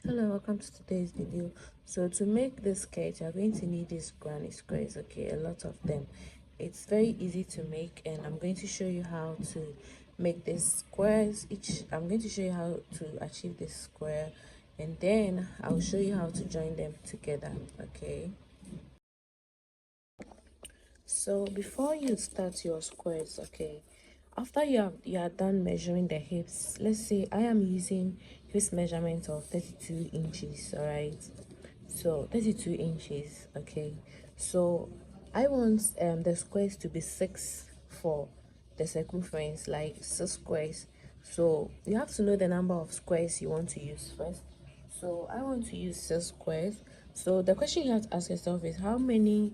Hello, welcome to today's video. So to make this skirt, you're going to need these granny squares, okay, a lot of them. It's very easy to make, and I'm going to show you how to make these squares. I'm going to show you how to achieve this square, and then I'll show you how to join them together, okay. So before you start your squares, okay, after you are done measuring the hips, let's say I am using hip measurement of 32 inches, all right. So 32 inches, okay. So I want the squares to be 6 for the circumference, like 6 squares. So you have to know the number of squares you want to use first. So I want to use 6 squares. So the question you have to ask yourself is, how many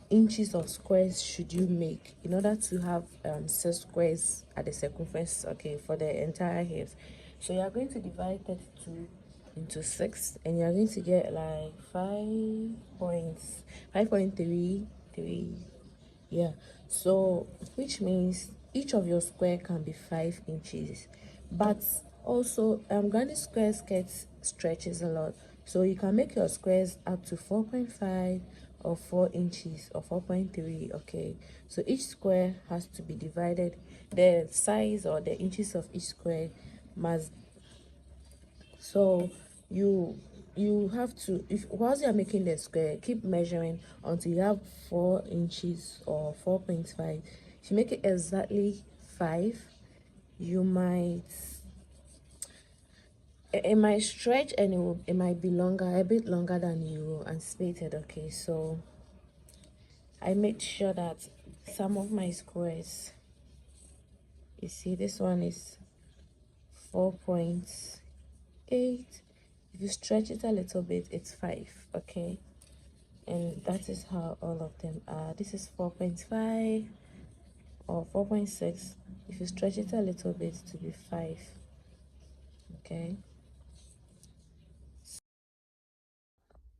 inches of squares should you make in order to have 6 squares at the circumference, okay, for the entire hips? So you are going to divide 32 into 6, and you're going to get like 5.33, yeah. So which means each of your square can be 5 inches, but also granny square skirts stretches a lot, so you can make your squares up to 4.5 or 4 inches or 4.3, okay. So each square has to be divided, the size or the inches of each square must, so you have to, if whilst you are making the square, keep measuring until you have 4 inches or 4.5. If you make it exactly 5, you might, it might stretch, and it might be longer, a bit longer than you anticipated, okay. So I made sure that some of my squares, you see this one is 4.8. If you stretch it a little bit, it's 5, okay. And that is how all of them are. This is 4.5 or 4.6. If you stretch it a little bit to be 5, okay.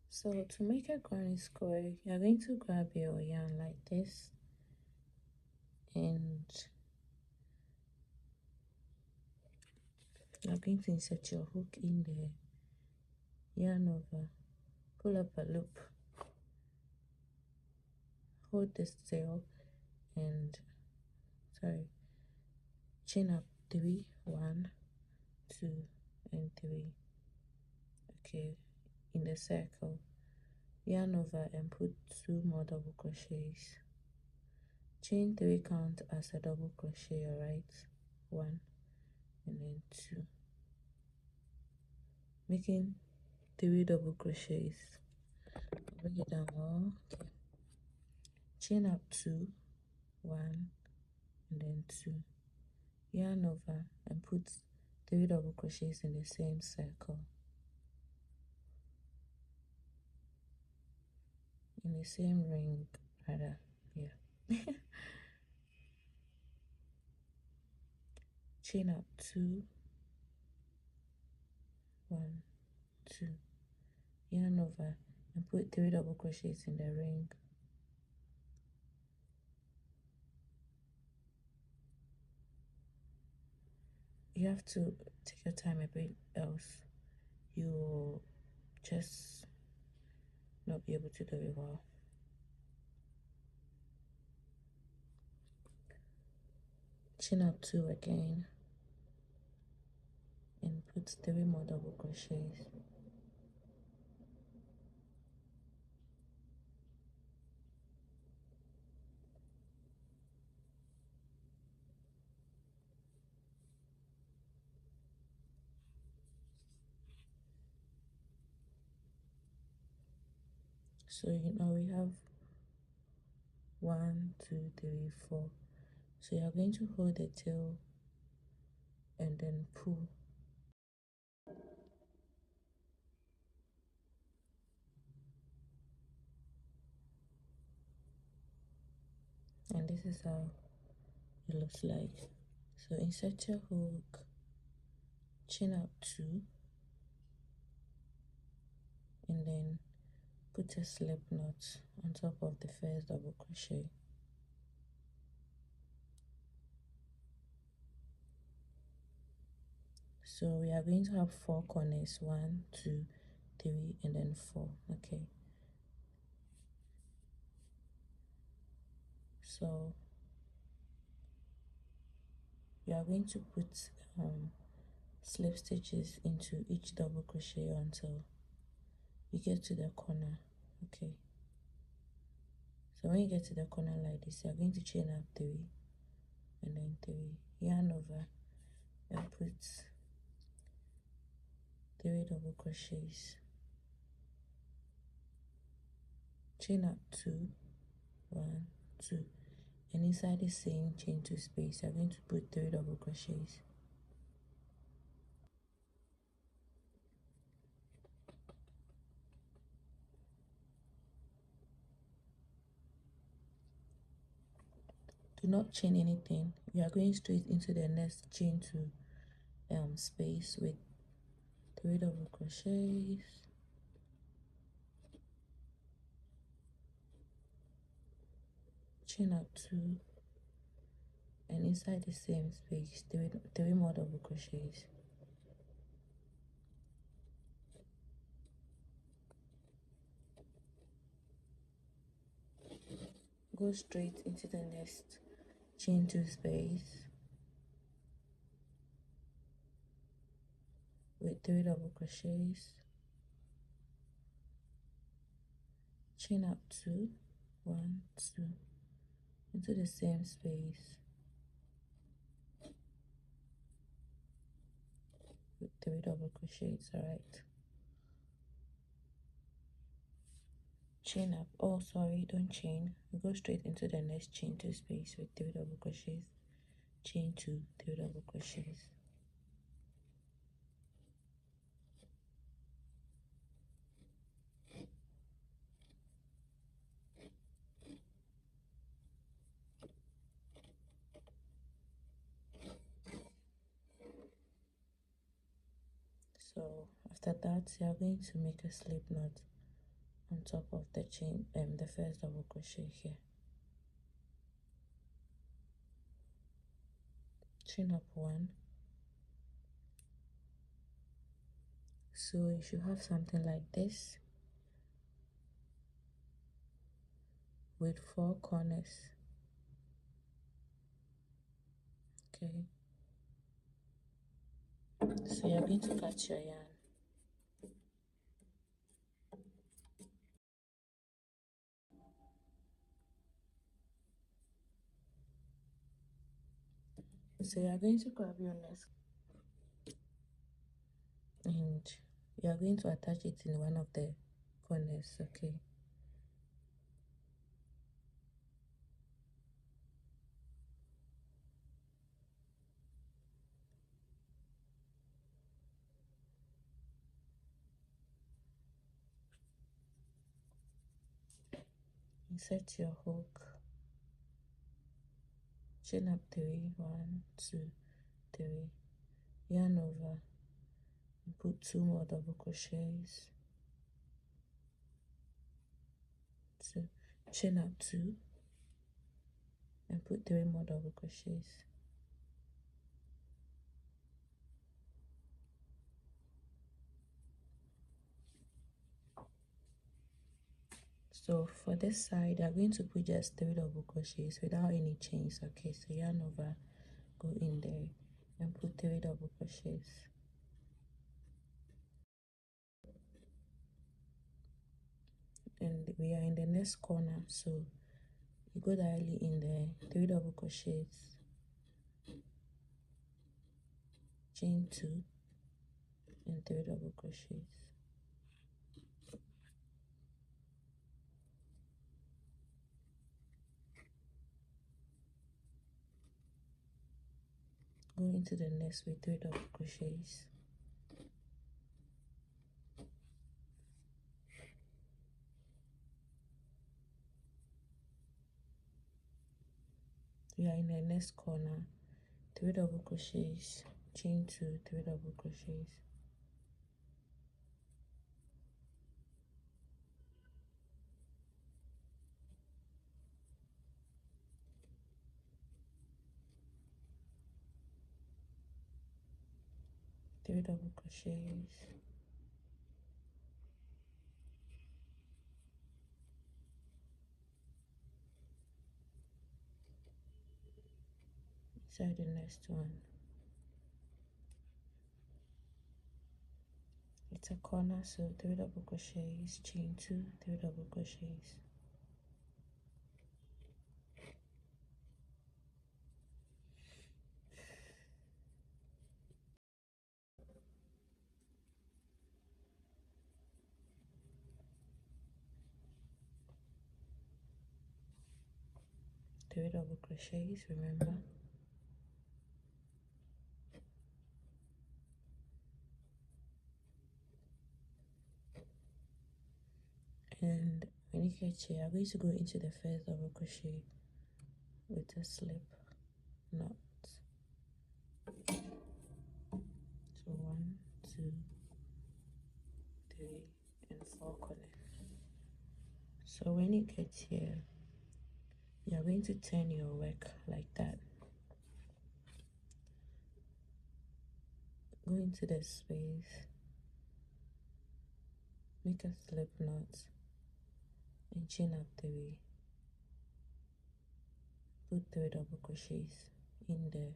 So to make a granny square, you're going to grab your yarn like this, and you're going to insert your hook in there, yarn over, pull up a loop, hold this tail, and chain up 3, 1, 2, and 3, okay, in the circle. Yarn over and put 2 more double crochets, chain 3 count as a double crochet, all right. 1 and then 2, making 3 double crochets. Bring it down all, okay. Chain up 2, 1 and then 2, yarn over and put 3 double crochets in the same circle, in the same ring rather, yeah. Chain up 2, 1, 2, yarn over and put 3 double crochets in the ring. You have to take your time a bit, else you'll just not be able to do it well. Chain up 2 again and put 3 more double crochets. So we have 1, 2, 3, 4. So you're going to hold the tail and then pull. And this is how it looks like. So insert your hook, chain up 2, and then put a slip knot on top of the first double crochet. So we are going to have 4 corners, 1, 2, 3, and then 4. Okay, so we are going to put slip stitches into each double crochet until you get to the corner. Okay, so when you get to the corner like this, you are going to chain up 3 and then 3, yarn over and put 3 double crochets, chain up 2, 1, 2, and inside the same chain 2 space you are going to put 3 double crochets. Do not chain anything. You are going straight into the next chain 2 space with 3 double crochets, chain up 2, and inside the same space 3 more double crochets. Go straight into the next chain 2 space with 3 double crochets, chain up 2, 1, 2, into the same space with 3 double crochets. All right, chain up. Oh, sorry, don't chain. Go straight into the next chain 2 space with 3 double crochets, chain 2, 3 double crochets. So after that, you are going to make a slip knot on top of the chain, the first double crochet here. Chain up 1. So you should have something like this with 4 corners. Okay, so you're going to cut your yarn. So you are going to grab your next and you are going to attach it in one of the corners. Okay, insert your hook, chain up 3, 1, 2, 3, yarn over and put 2 more double crochets, 2, chain up 2 and put 3 more double crochets. So for this side, I'm going to put just 3 double crochets without any chains. Okay, so yarn over, go in there and put 3 double crochets. And we are in the next corner, so you go directly in there, 3 double crochets, chain 2 and 3 double crochets. Go into the next with 3 double crochets. We are in the next corner, 3 double crochets, chain 2, 3 double crochets. 3 double crochets, inside the next one. It's a corner, so 3 double crochets, chain 2, 3 double crochets. Three double crochets, remember. And when you get here, I'm going to go into the first double crochet with a slip knot. So 1, 2, 3, and 4 connect. So when you get here, you're going to turn your work like that. Go into the space, make a slip knot, and chain up 3. Put 3 double crochets in there.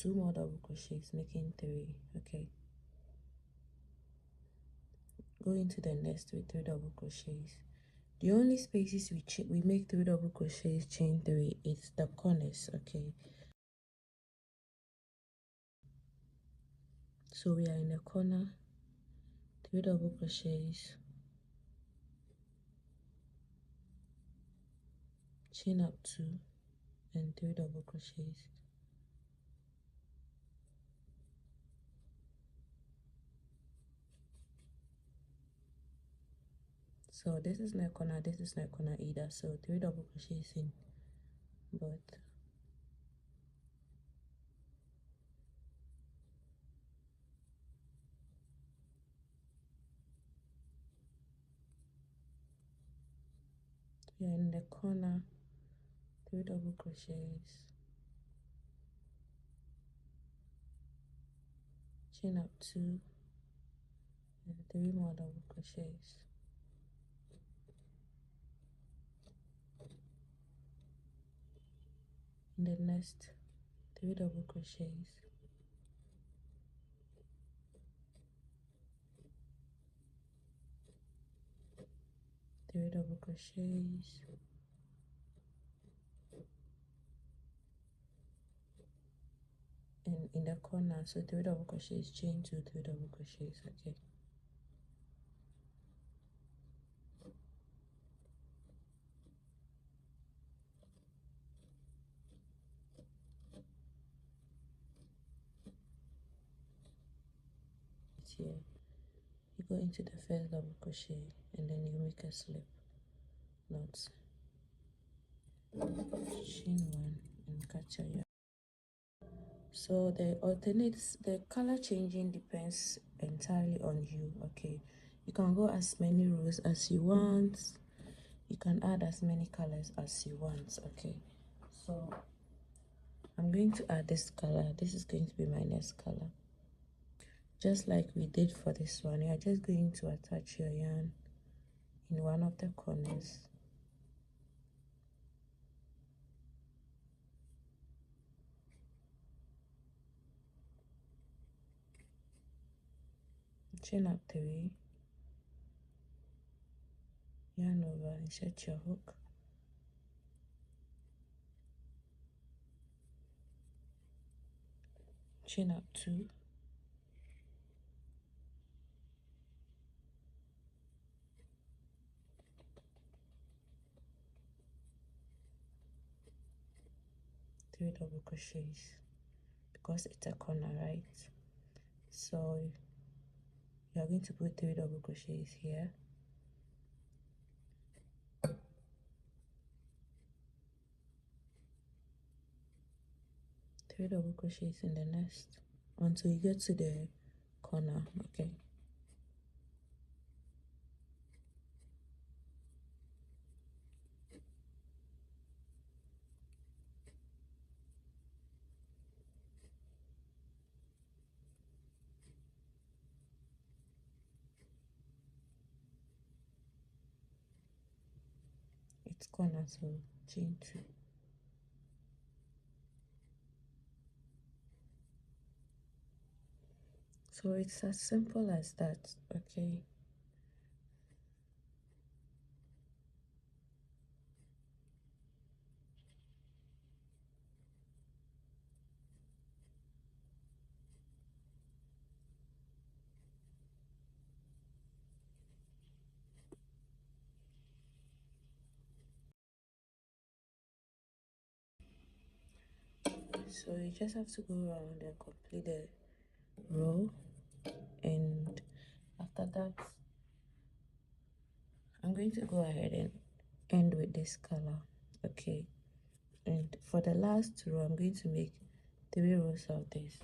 2 more double crochets, making 3. Okay. Go into the next with 3 double crochets. The only spaces we make 3 double crochets, chain 3, it's the corners. Okay, so we are in the corner, 3 double crochets, chain up 2, and 3 double crochets. So this is not corner, this is not corner either, so 3 double crochets in both. We are in the corner, 3 double crochets, chain up 2, and 3 more double crochets. In the next, 3 double crochets, three double crochets, and in the corner, so 3 double crochets, chain 2, 3 double crochets. Okay, here you go into the first double crochet and then you make a slip knot, chain 1, and cut your yarn. So the color changing depends entirely on you. Okay, you can go as many rows as you want, you can add as many colors as you want. Okay, so I'm going to add this color. This is going to be my next color. Just like we did for this one, you're just going to attach your yarn in one of the corners. Chain up 3, yarn over, insert your hook, chain up 2, three double crochets because it's a corner, right? So you're going to put 3 double crochets here, three double crochets in the next until you get to the corner. Okay, corner to chain 2. So it's as simple as that, okay? So you just have to go around and complete the row, and after that I'm going to go ahead and end with this color, okay? And for the last row I'm going to make 3 rows of this.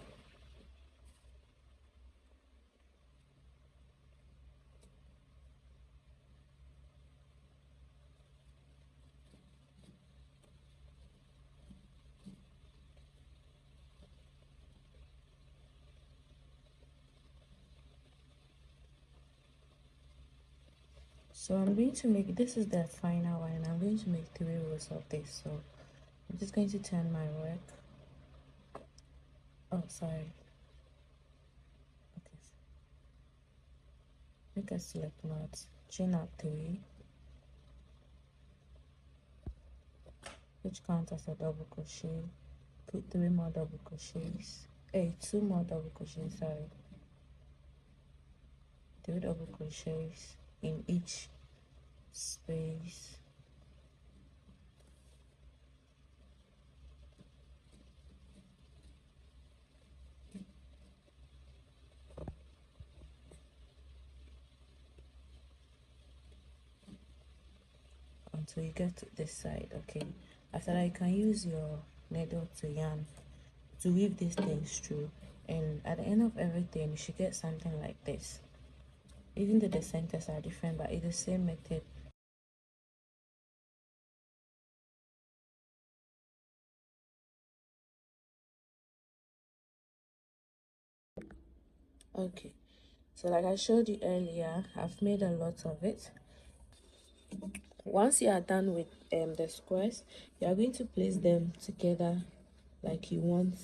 So I'm going to make, this is the final one, and I'm going to make 3 rows of this. So I'm just going to turn my work. Oh, sorry. Okay. Make a slip knot, chain up 3, which counts as a double crochet. Put 3 more double crochets. 2 more double crochets, sorry. 3 double crochets in each space. Until you get to this side, okay? After that, you can use your needle to yarn to weave these things through, and at the end of everything you should get something like this. Even though the centers are different, but it's the same method. Okay, so like I showed you earlier, I've made a lot of it. Once you are done with the squares, you are going to place them together like you want.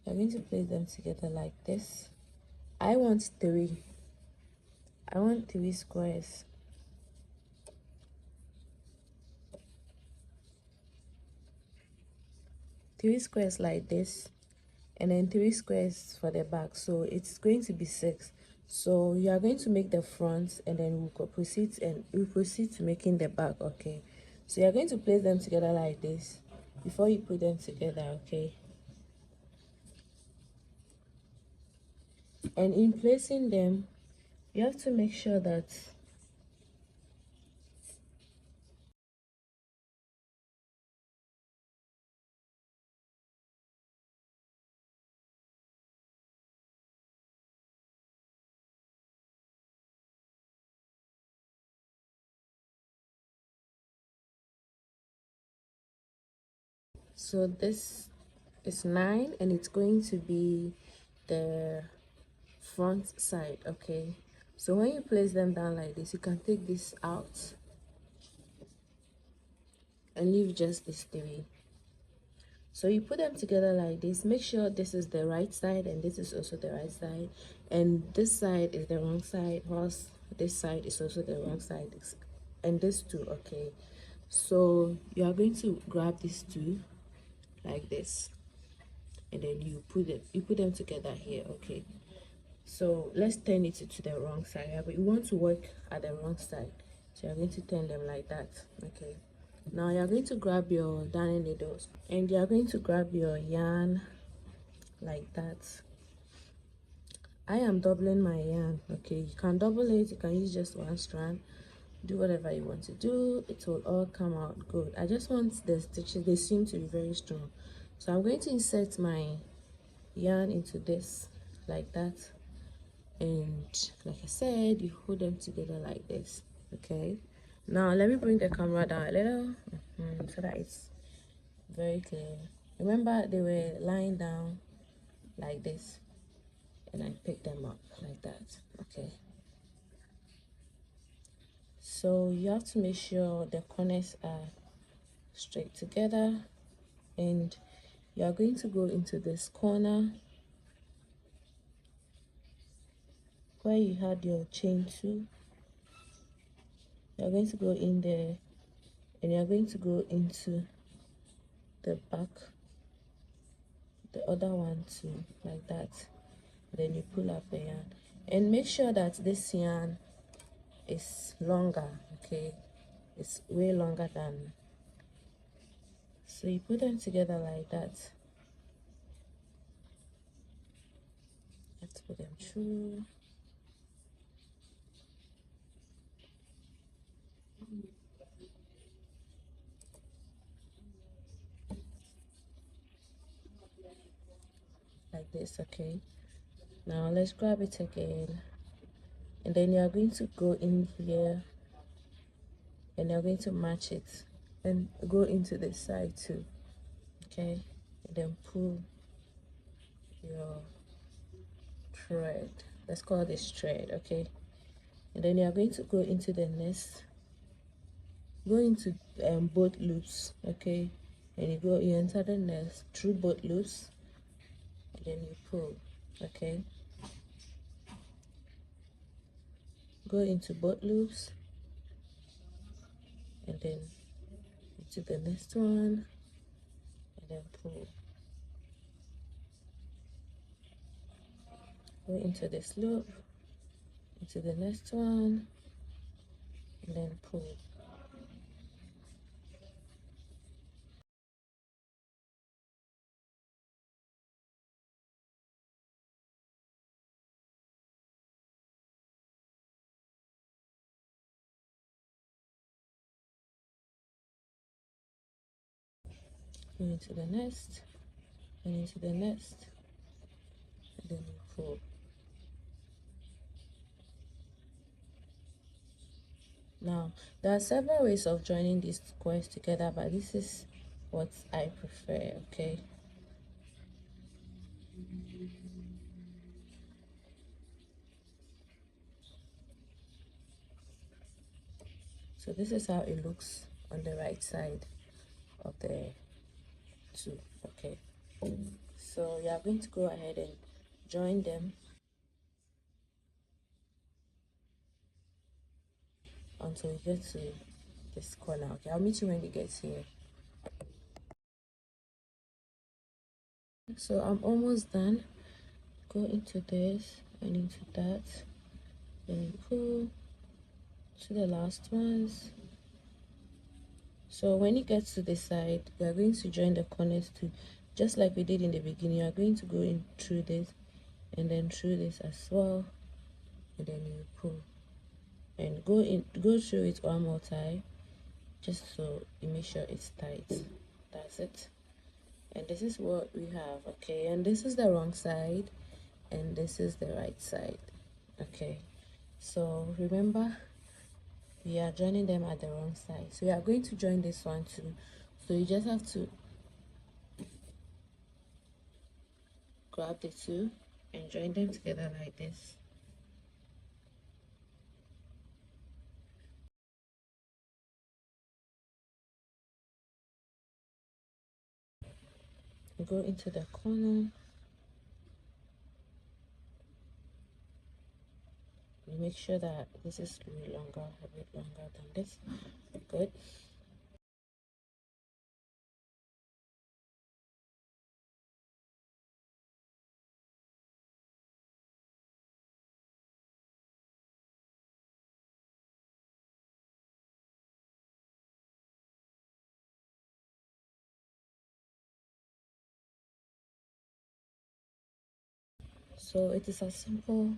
You're going to place them together like this. I want 3. I want 3 squares. 3 squares like this, and then 3 squares for the back, so it's going to be 6. So you are going to make the front, and then we'll proceed to making the back, okay? So you're going to place them together like this before you put them together, okay? And in placing them, you have to make sure that so this is 9, and it's going to be the front side, okay? So when you place them down like this, you can take this out and leave just these 3. So you put them together like this. Make sure this is the right side and this is also the right side, and this side is the wrong side, whilst this side is also the wrong side, and this too, okay? So you are going to grab these 2 like this, and then you put them together here, okay? So let's turn it to the wrong side. But you want to work at the wrong side, so you're going to turn them like that, okay? Now you're going to grab your darning needles, and you're going to grab your yarn like that. I am doubling my yarn, okay? You can double it, you can use just 1 strand, do whatever you want to do, it will all come out good. I just want the stitches, they seem to be very strong, so I'm going to insert my yarn into this like that, and like I said, you hold them together like this, okay? Now let me bring the camera down a little, so that it's very clear. Remember, they were lying down like this, and I picked them up like that, okay? So you have to make sure the corners are straight together, and you are going to go into this corner where you had your chain 2. You're going to go in there, and you're going to go into the back, the other one too, like that. Then you pull up the yarn, and make sure that this yarn is longer, okay? It's way longer than, so you put them together like that. You have to put them through. Like this, okay? Now let's grab it again, and then you are going to go in here, and you're going to match it and go into this side too, okay? And then pull your thread, let's call this thread, okay? And then you're going to go into the next, go into both loops, okay? And you enter the next through both loops, and then you pull, okay? Go into both loops, and then into the next one, and then pull. Go into this loop, into the next one, and then pull. Go into the next, and into the next, and then you pull. Now, there are several ways of joining these squares together, but this is what I prefer, okay? So this is how it looks on the right side of the two, okay? So you are going to go ahead and join them until you get to this corner, okay? I'll meet you when you get here. So I'm almost done. Go into this and into that, then you pull to the last ones. So when you get to the side, you are going to join the corners too, just like we did in the beginning. You are going to go in through this and then through this as well, and then you pull and go through it one more time, just so you make sure it's tight. That's it. And this is what we have, okay? And this is the wrong side, and this is the right side, okay? So remember, we are joining them at the wrong side, so we are going to join this one too. So you just have to grab the two and join them together like this. You go into the corner, you make sure that this is really longer, a bit longer than this. Good. So it is as simple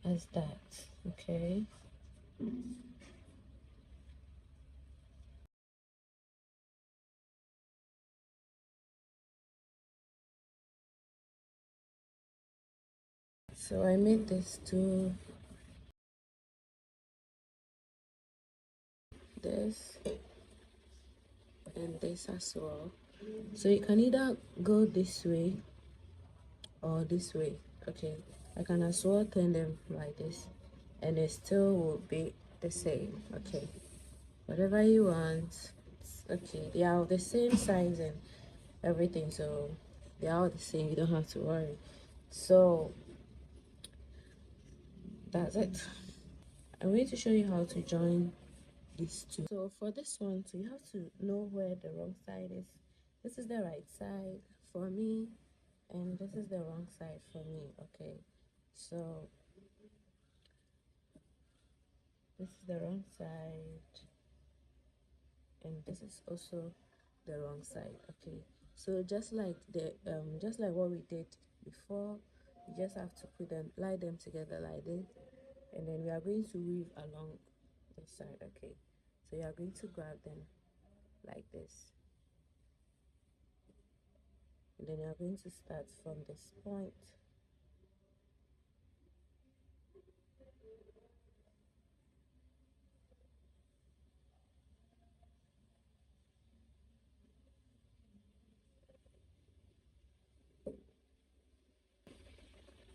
as that, okay? So I made this to this and this as well. So you can either go this way or this way, okay? I can as well turn them like this, and it still will be the same. Okay, whatever you want. Okay, they are the same size and everything, so they are all the same. You don't have to worry. So that's it. I'm going to show you how to join these two. So for this one, so you have to know where the wrong side is. This is the right side for me, and this is the wrong side for me. Okay, so this is the wrong side, and this is also the wrong side. Okay, so just like what we did before, you just have to lie them together like this, and then we are going to weave along this side. Okay, so you are going to grab them like this, and then you are going to start from this point,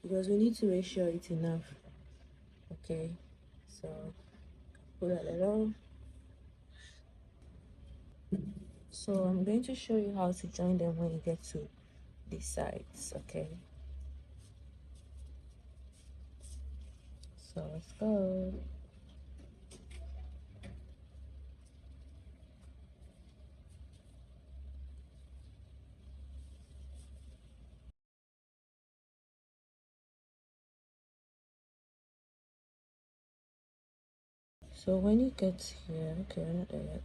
because we need to make sure it's enough. Okay, so put a little. So I'm going to show you how to join them when you get to these sides. Okay, so let's go. So when you get here, okay, we're not there yet.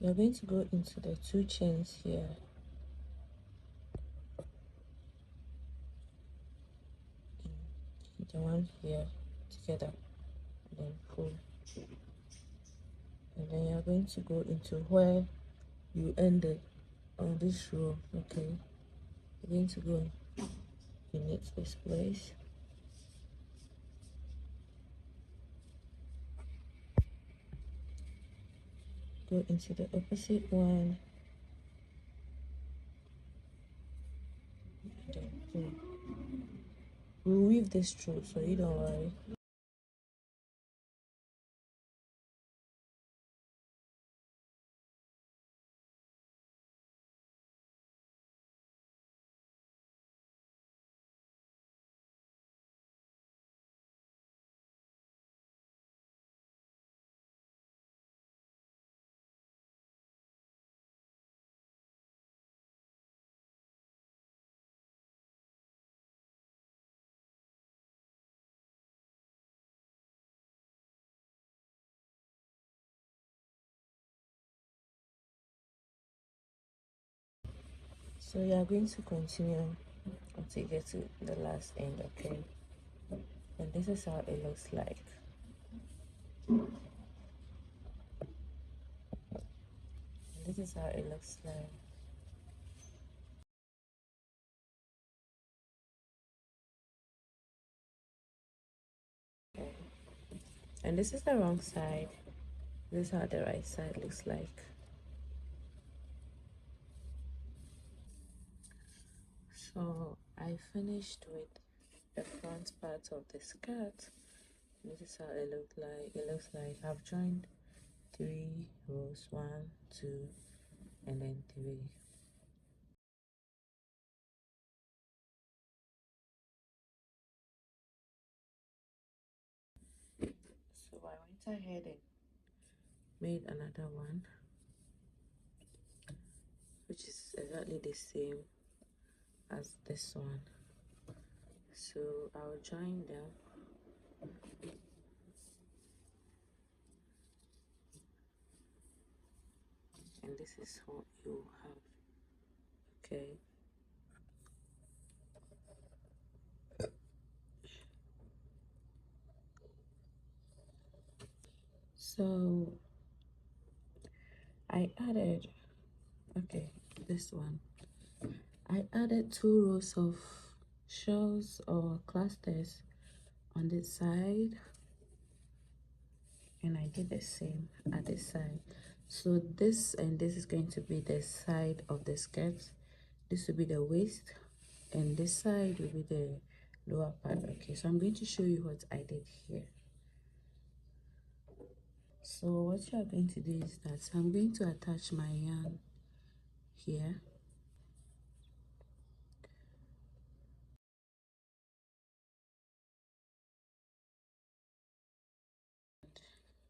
You're going to go into the two chains here, and the one here together, and then pull, and then you're going to go into where you ended on this row. Okay, you're going to go beneath this place, go into the opposite one, and then pull. We'll weave this through, so you don't worry. So you are going to continue until you get to the last end. Okay, and this is how it looks like. This is how it looks like. Okay. And this is the wrong side. This is how the right side looks like. So I finished with the front part of the skirt. This is how it looked like. It looks like I've joined 3 rows, 1, 2, and then 3. So I went ahead and made another one, which is exactly the same as this one. So I'll join them, and this is what you have. Okay, so I added, okay, this one, I added 2 rows of shells or clusters on this side, and I did the same at this side. So this and this is going to be the side of the skirt. This will be the waist, and this side will be the lower part. Okay, so I'm going to show you what I did here. So what you are going to do is that I'm going to attach my yarn here.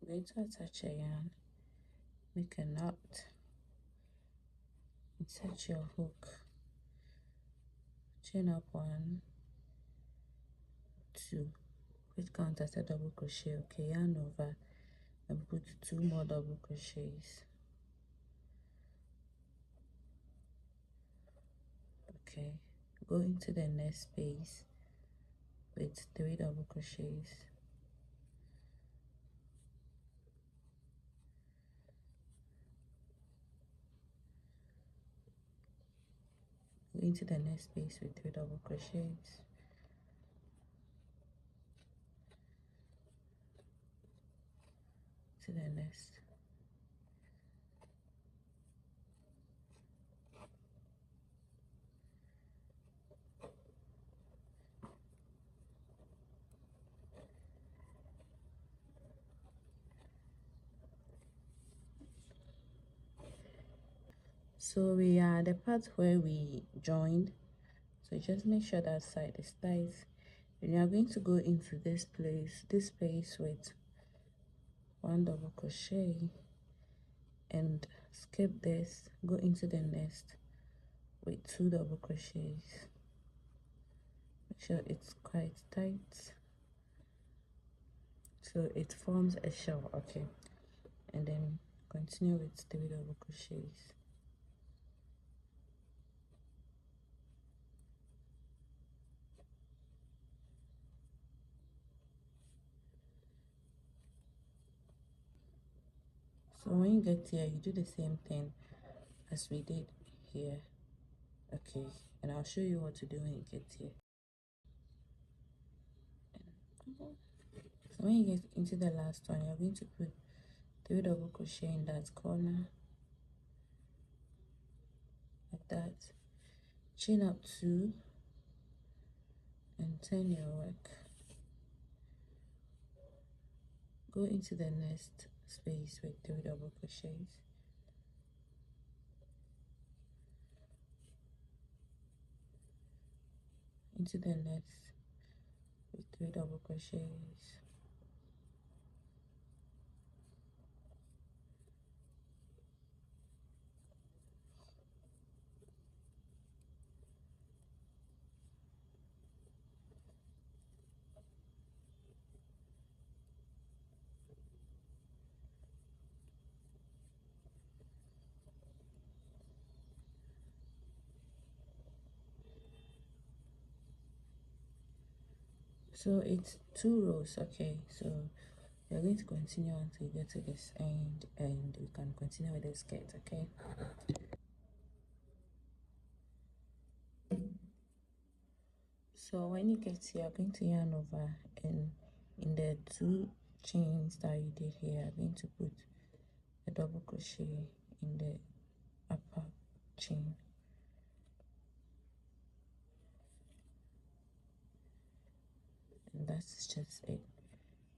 I'm going to attach a yarn, make a knot, insert your hook, chain up 1, 2, which count as a double crochet. Okay, yarn over and put 2 more double crochets. Okay, go into the next space with 3 double crochets. Go into the next space with 3 double crochets. To the next. So we are the part where we joined, so just make sure that side is tight, and you are going to go into this space with 1 double crochet and skip this, go into the next with 2 double crochets. Make sure it's quite tight so it forms a shell. Okay, and then continue with 3 double crochets. So when you get here, you do the same thing as we did here. Okay, and I'll show you what to do when you get here. So when you get into the last one, you're going to put 3 double crochet in that corner, like that, chain up 2 and turn your work. Go into the next space with 3 double crochets. Into the next with 3 double crochets. So it's 2 rows. Okay, so we're going to continue until you get to this end, and we can continue with the skirt. Okay, so when you get here, you're going to yarn over, and in the 2 chains that you did here, I'm going to put a double crochet in the upper chain. And that's just it.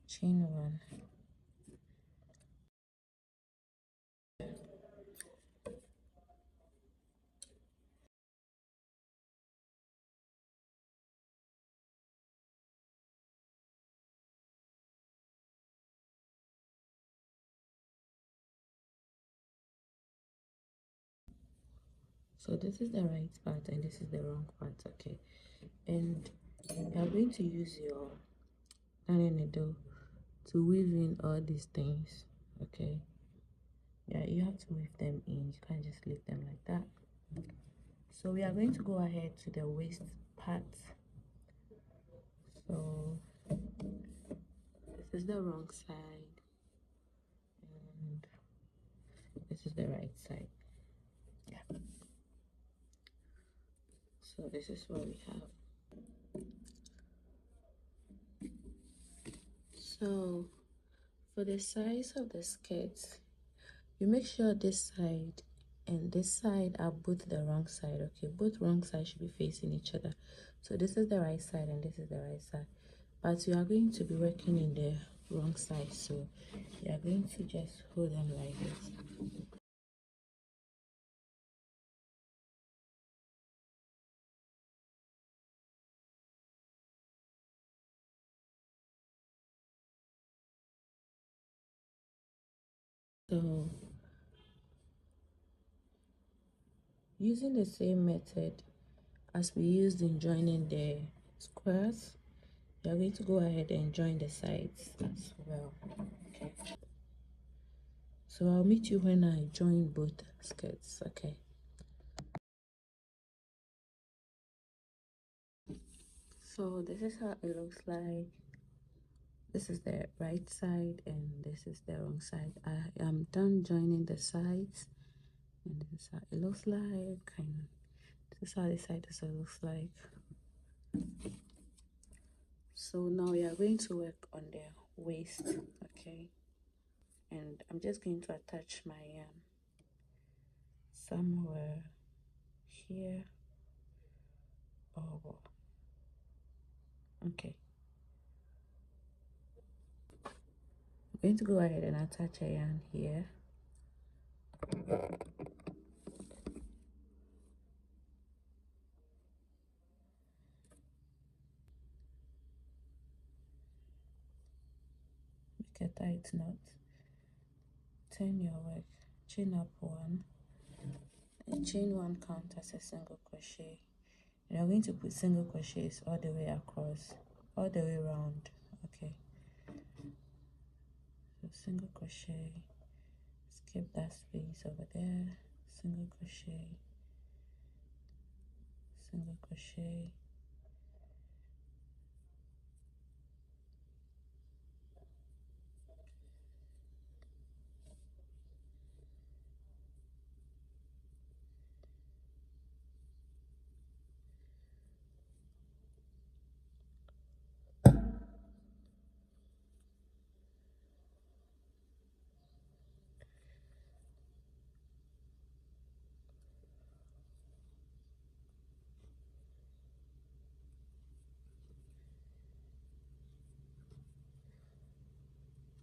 Chain 1, so this is the right part and this is the wrong part. Okay, and you are going to use your darning needle to weave in all these things. Okay, yeah, you have to weave them in, you can't just leave them like that. So we are going to go ahead to the waist part. So this is the wrong side and this is the right side. Yeah, so this is what we have. So for the size of the skirt, You make sure this side and this side are both the wrong side. Okay, both wrong sides should be facing each other. So this is the right side and this is the right side, but you are going to be working in the wrong side, so you are going to just hold them like this. So using the same method as we used in joining the squares, you are going to go ahead and join the sides as well. Okay, so I'll meet you when I join both skirts. Okay, so this is how it looks like. This is the right side and this is the wrong side. I am done joining the sides, and this is how it looks like, and this is how the side also looks like. So now we are going to work on the waist. Okay, and I'm just going to attach my somewhere here. Oh, okay, I'm going to go ahead and attach a yarn here. Make a tight knot, turn your work, chain up one, and chain one count as a single crochet. And you're going to put single crochets all the way across, all the way around. Okay, so single crochet, skip that space over there, single crochet, single crochet,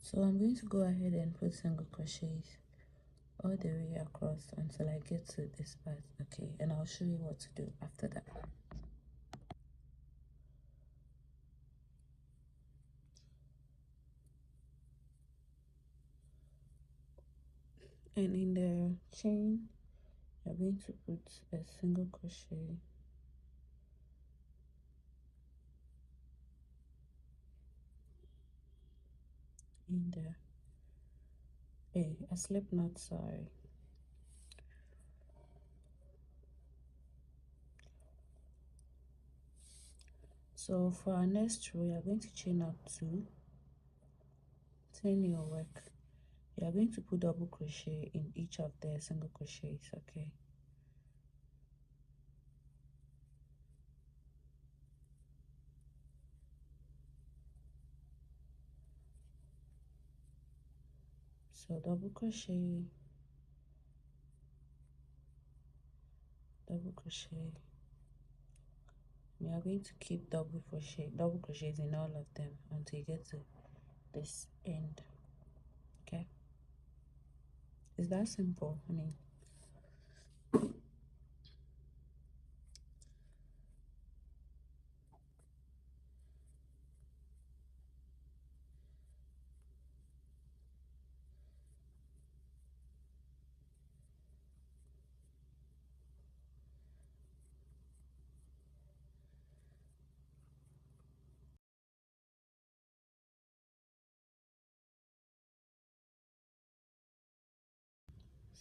so I'm going to go ahead and put single crochets all the way across until I get to this part. Okay, and I'll show you what to do after that. And in the chain, you're going to put a single crochet in there, a slip knot, sorry. So for our next row, you're going to chain up two, turn your work. You are going to put double crochet in each of the single crochets. Okay, so double crochet, double crochet. We are going to keep double crochets in all of them until you get to this end. Okay, it's that simple. I mean,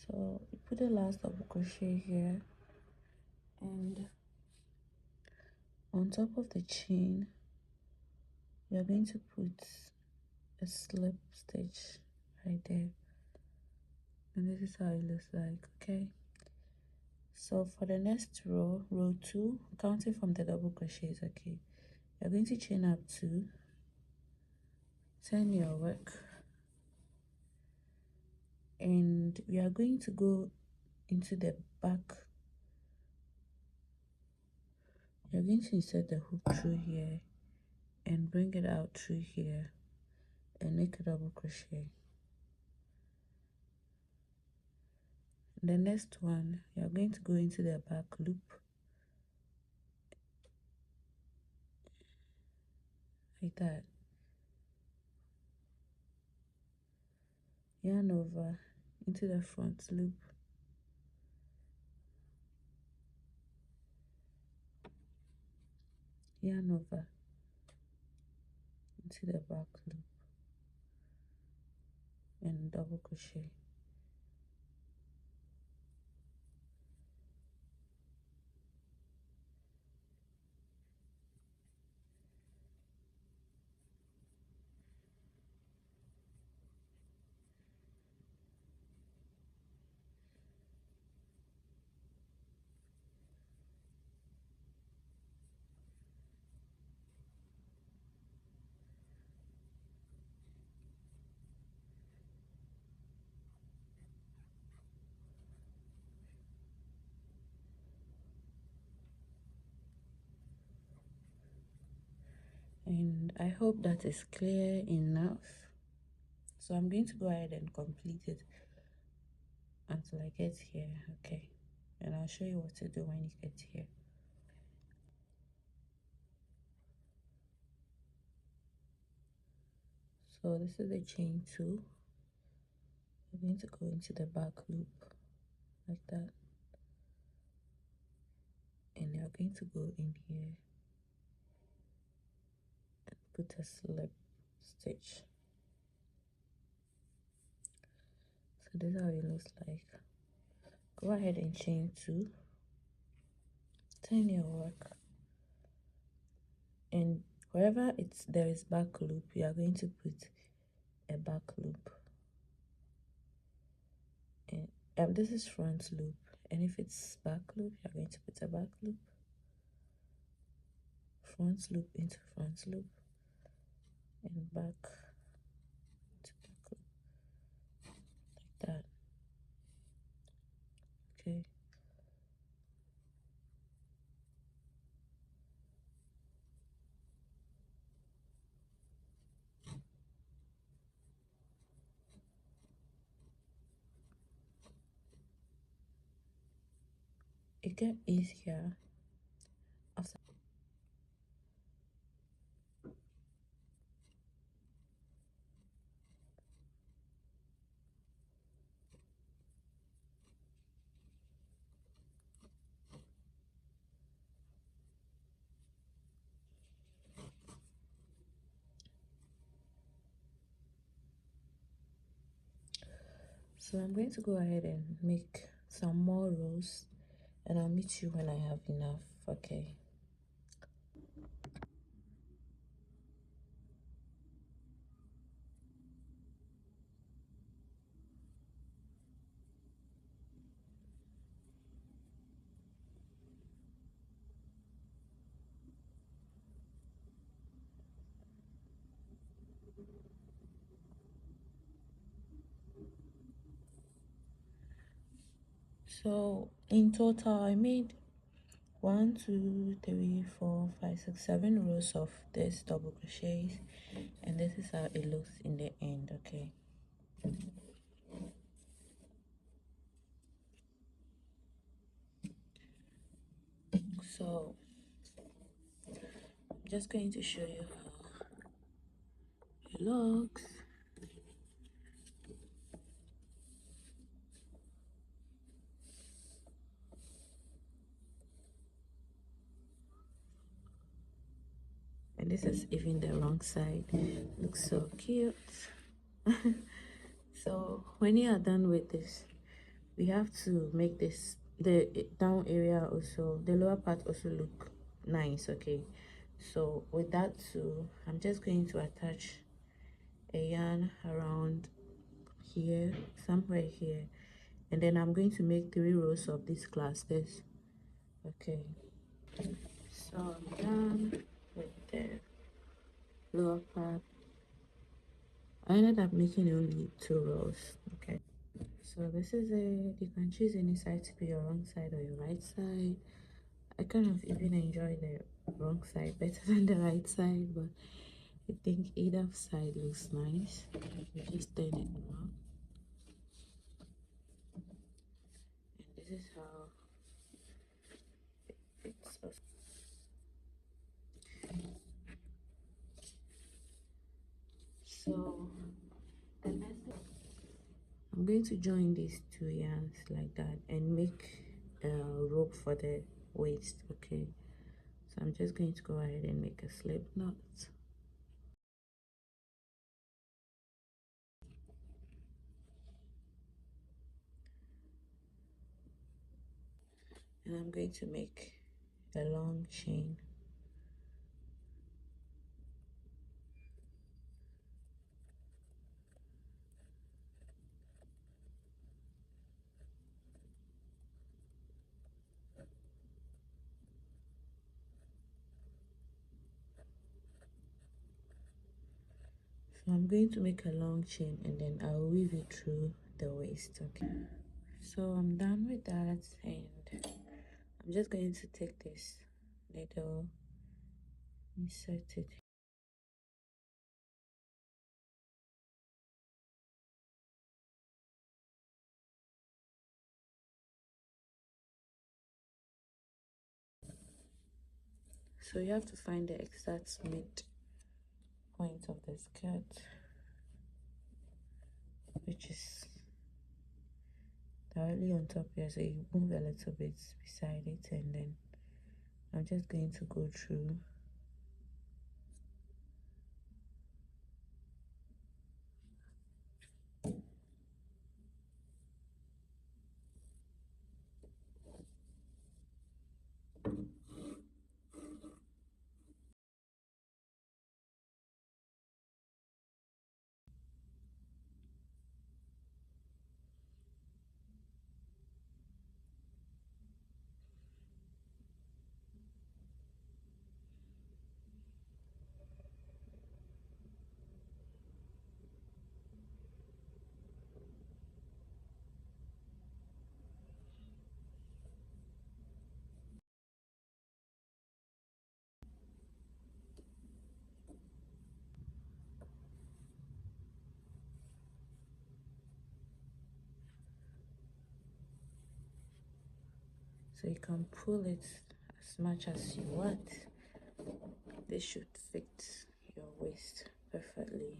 so you put the last double crochet here, and on top of the chain, you're going to put a slip stitch right there, and this is how it looks like. Okay, so for the next row, row 2, counting from the double crochets. Okay, you're going to chain up 2, turn your work, and we are going to go into the back. You're going to insert the hook through here and bring it out through here and make a double crochet. The next one, you're going to go into the back loop like that, yarn over into the front loop, yarn over into the back loop, and double crochet. And I hope that is clear enough. So I'm going to go ahead and complete it until I get here, okay? And I'll show you what to do when you get here. So this is the chain 2. We're going to go into the back loop like that, and you're going to go in here and put a slip stitch. So this is how it looks like. Go ahead and chain 2, turn your work, and wherever there is back loop, you are going to put a back loop. And this is front loop, and if it's back loop, you're going to put a back loop, front loop into front loop, and back to back loop like that, okay? It gets easier after. So I'm going to go ahead and make some more rows, and I'll meet you when I have enough, okay? So in total, I made 1, 2, 3, 4, 5, 6, 7 rows of this double crochets, and this is how it looks in the end, okay? So I'm just going to show you how it looks. And this is even the wrong side. Looks so cute. So when you are done with this, we have to make this the down area also, the lower part also look nice, okay? So with that too, I'm just going to attach a yarn around here, somewhere here, and then I'm going to make 3 rows of these clusters, okay? So I'm done with the lower part. I ended up making only 2 rows, okay? So this is it. You can choose any side to be your wrong side or your right side. I kind of even enjoy the wrong side better than the right side, but I think either side looks nice. You just turn it around, and this is how it's supposed. So the next thing, I'm going to join these two yarns like that and make a rope for the waist. Okay, so I'm just going to go ahead and make a slip knot. And I'm going to make a long chain. So I'm going to make a long chain and then I'll weave it through the waist. Okay, so I'm done with that, and I'm just going to take this needle, insert it. So you have to find the exact mid point of the skirt, which is directly on top here. So you move a little bit beside it, and then I'm just going to go through. So you can pull it as much as you want. This should fit your waist perfectly.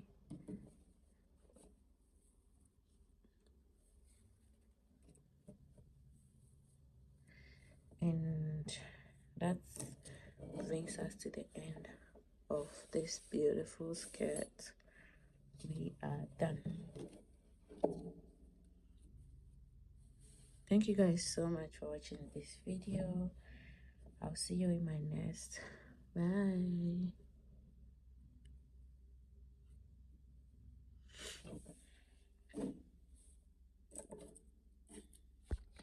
And that brings us to the end of this beautiful skirt. We are done. Thank you guys so much for watching this video. I'll see you in my next. Bye.